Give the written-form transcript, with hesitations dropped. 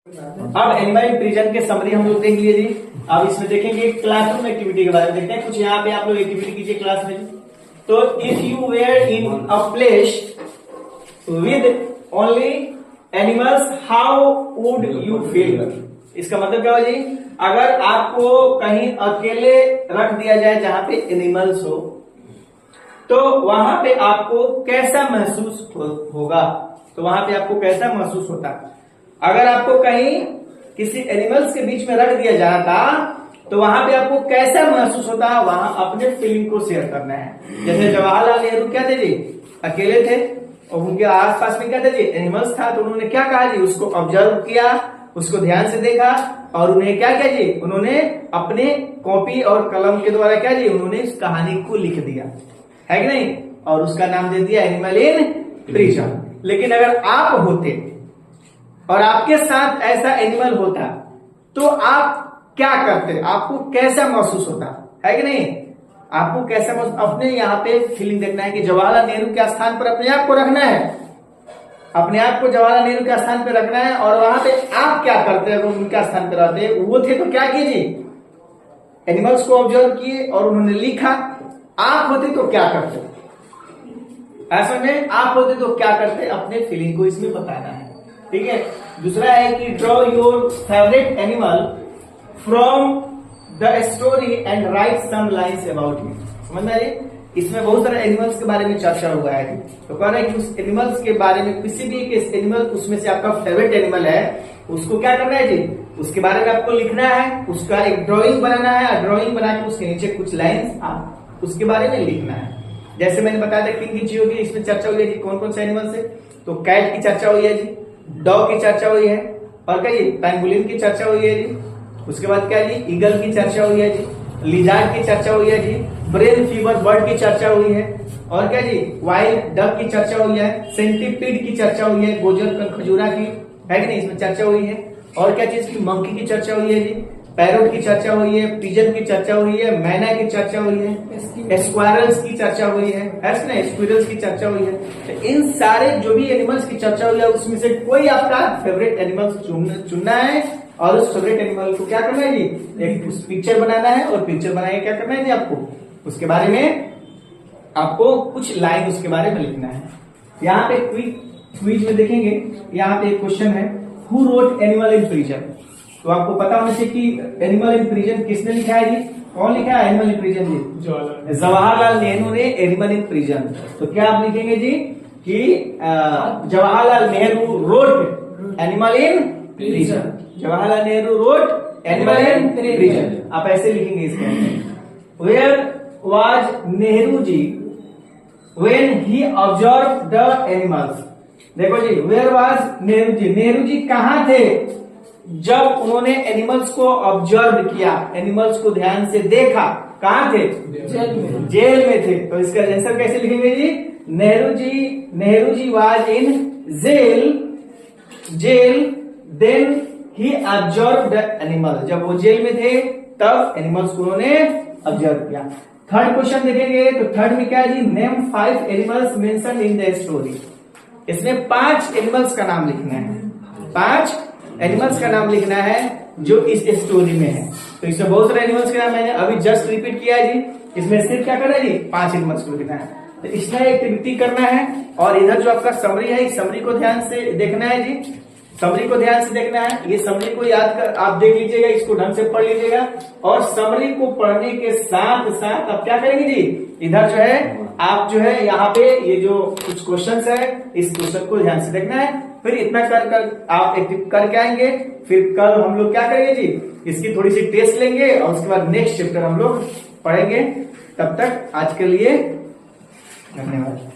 अब animal in prison के summary हम लोग देख लिए जी। अब इसमें देखेंगे क्लासरूम एक्टिविटी के बारे में देखते हैं। कुछ यहाँ पे आप लोग एक्टिविटी कीजिए क्लास में। तो if you were in a place with only animals how would you feel. इसका मतलब क्या हो जी, अगर आपको कहीं अकेले रख दिया जाए जहां पे एनिमल्स हो तो वहां पे आपको कैसा महसूस होगा। तो वहां पे आपको कैसा महसूस होता। अगर आपको कहीं किसी एनिमल्स के बीच में रख दिया जाता तो वहां पे आपको कैसा महसूस होता, वहां अपने फीलिंग को शेयर करना है। जैसे जवाहरलाल नेहरू क्या थे जी, अकेले थे और उनके आसपास में क्या थे जी, एनिमल्स था। तो उन्होंने क्या कहा जी, उसको ऑब्जर्व किया, उसको ध्यान से देखा और उन्हें क्या किया जी, उन्होंने अपने कॉपी और कलम के द्वारा क्या जी, उन्होंने इस कहानी को लिख दिया, है कि नहीं, और उसका नाम दे दिया एनिमल इन प्रिजन। लेकिन अगर आप होते और आपके साथ ऐसा एनिमल होता तो आप क्या करते, आपको कैसा महसूस होता, है कि नहीं। आपको कैसा महसूस, अपने यहाँ पे फीलिंग देखना है कि जवाहरलाल नेहरू के स्थान पर अपने आप को रखना है, अपने आप को जवाहरलाल नेहरू के स्थान पर रखना है। और वहां पे आप क्या करते हैं, अगर उनके स्थान पर रहते, वो थे तो क्या कीजिए, एनिमल्स को ऑब्जर्व किए और उन्होंने लिखा। आप होते तो क्या करते, ऐसे में आप होते तो क्या करते, अपने फीलिंग को इसमें बताना है। ठीक है। दूसरा है कि draw your favourite animal from the story and write some lines about it. समझ में आए, इसमें बहुत सारे एनिमल्स के बारे में चर्चा हुआ है। तो कह रहे हैं कि उस एनिमल्स के बारे में किसी भी एनिमल उसमें से आपका फेवरेट एनिमल है, उसको क्या करना है जी, उसके बारे में आपको लिखना है, उसका एक ड्राइंग बनाना है। ड्राइंग बना के उसके नीचे कुछ लाइन्स आप उसके बारे में लिखना है। जैसे मैंने बताया था किन की होगी, इसमें चर्चा हुई है जी, कौन कौन से एनिमल से। तो कैट की चर्चा हुई है जी, डॉग की चर्चा हुई है, और क्या जी, पेंगुलिन की चर्चा हुई है जी। उसके बाद क्या जी, ईगल की चर्चा हुई है जी, लिजार्ड की चर्चा हुई है जी, ब्रेन फीवर बर्ड की चर्चा हुई है, और क्या जी, वाइल्ड डक की चर्चा हुई है, सेंटीपीड की चर्चा हुई है, गोजर खजूरा की, है कि नहीं, इसमें चर्चा हुई है। और क्या चीज की, मंकी की चर्चा हुई है जी, पैरोट की चर्चा हुई है, पिजन की चर्चा हुई है, मैना की चर्चा हुई है, स्क्वायरल्स की चर्चा हुई है, स्क्विरल्स की चर्चा हुई है। तो इन सारे जो भी एनिमल्स की चर्चा हुई है उसमें से कोई आपका फेवरेट एनिमल्स चुनना है और उस फेवरेट एनिमल को क्या करना है जी, एक पिक्चर बनाना है। और पिक्चर बनाए क्या करना है जी, आपको उसके बारे में आपको कुछ लाइन उसके बारे में लिखना है। यहाँ पे क्विज में देखेंगे, यहाँ पे एक क्वेश्चन है, who wrote animal in prison. तो आपको पता होना चाहिए कि एनिमल इन प्रिजन किसने लिखा है जी, कौन लिखा है एनिमल इन प्रिजन जी, जवाहरलाल नेहरू ने एनिमल इन प्रिजन। तो क्या आप लिखेंगे जी कि Jawaharlal Nehru wrote animal in prison, Jawaharlal Nehru wrote animal in prison, आप ऐसे लिखेंगे इसके। Where was Nehru ji when he observe the animals. देखो जी, वेयर वाज नेहरू जी कहां थे जब उन्होंने एनिमल्स को ऑब्जर्व किया, एनिमल्स को ध्यान से देखा। कहां थे, जेल में थे। तो इसका आंसर कैसे लिखेंगे जी, Nehru ji was in jail then he observe the animal. जब वो जेल में थे तब एनिमल्स को उन्होंने ऑब्जर्व किया। थर्ड क्वेश्चन देखेंगे तो थर्ड में क्या है जी, name 5 animals mentioned in the story. इसमें 5 एनिमल्स का नाम लिखना है, 5 एनिमल्स का नाम लिखना है जो इस स्टोरी में है। तो इसमें बहुत सारे एनिमल्स के नाम मैंने अभी जस्ट रिपीट किया है जी। इसमें सिर्फ क्या करना है जी, 5 एनिमल्स को लिखना है। तो इसमें एक्टिविटी करना है और इधर जो आपका समरी है, इस समरी को ध्यान से देखना है जी, समरी को ध्यान से देखना है। ये समरी को याद कर आप देख लीजिएगा, इसको ढंग से पढ़ लीजिएगा। और समरी को पढ़ने के साथ साथ आप क्या करेंगे जी, इधर जो है आप जो है यहाँ पे ये जो कुछ क्वेश्चंस है, इस क्वेश्चन को ध्यान से देखना है। फिर इतना कर आप एक्टिव करके आएंगे। फिर कल हम लोग क्या करेंगे जी, इसकी थोड़ी सी टेस्ट लेंगे और उसके बाद नेक्स्ट चैप्टर हम लोग पढ़ेंगे। तब तक आज के लिए धन्यवाद।